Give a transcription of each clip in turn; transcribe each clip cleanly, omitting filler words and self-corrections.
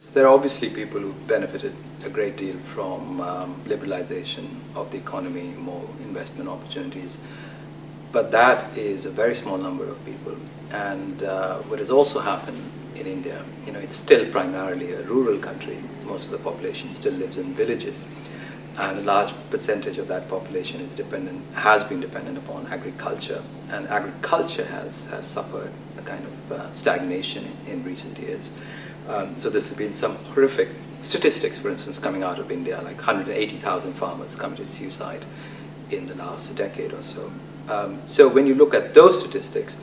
There are obviously people who benefited a great deal from liberalization of the economy, more investment opportunities, but that is a very small number of people. And what has also happened in India, it's still primarily a rural country. Most of the population still lives in villages, and a large percentage of that population has been dependent upon agriculture, and agriculture has suffered a kind of stagnation in recent years. So there's been some horrific statistics, for instance, coming out of India, like 180,000 farmers committed suicide in the last decade or so. So when you look at those statistics,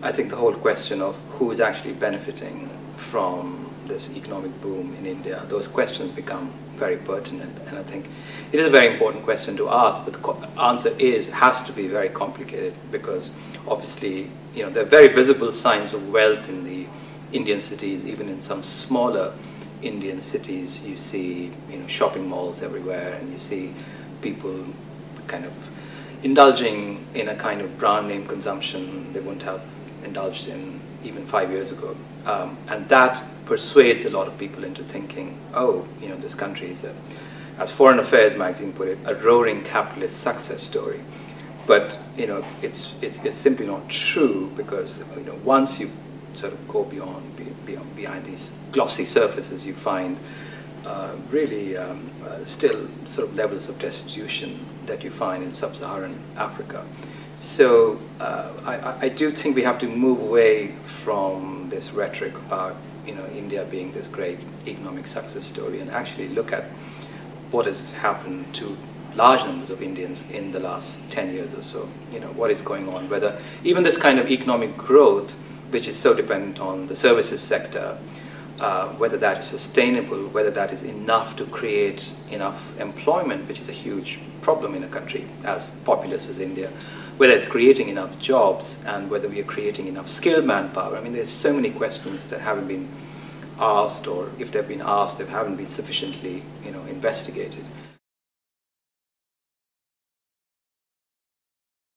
I think the whole question of who is actually benefiting from this economic boom in India, those questions become very pertinent. And I think it is a very important question to ask, but the answer has to be very complicated, because obviously, there are very visible signs of wealth in the Indian cities. Even in some smaller Indian cities, you see shopping malls everywhere, and you see people kind of indulging in a kind of brand name consumption they wouldn't have indulged in even 5 years ago. And that persuades a lot of people into thinking, oh, this country is, as Foreign Affairs magazine put it, a roaring capitalist success story. But it's simply not true, because once you sort of go behind these glossy surfaces, you find really still sort of levels of destitution that you find in sub-Saharan Africa. So I do think we have to move away from this rhetoric about India being this great economic success story, and actually look at what has happened to large numbers of Indians in the last 10 years or so. What is going on, whether even this kind of economic growth, which is so dependent on the services sector, whether that is sustainable, whether that is enough to create enough employment, which is a huge problem in a country as populous as India, whether it's creating enough jobs, and whether we are creating enough skilled manpower. I mean, there's so many questions that haven't been asked, or if they've been asked, they haven't been sufficiently investigated.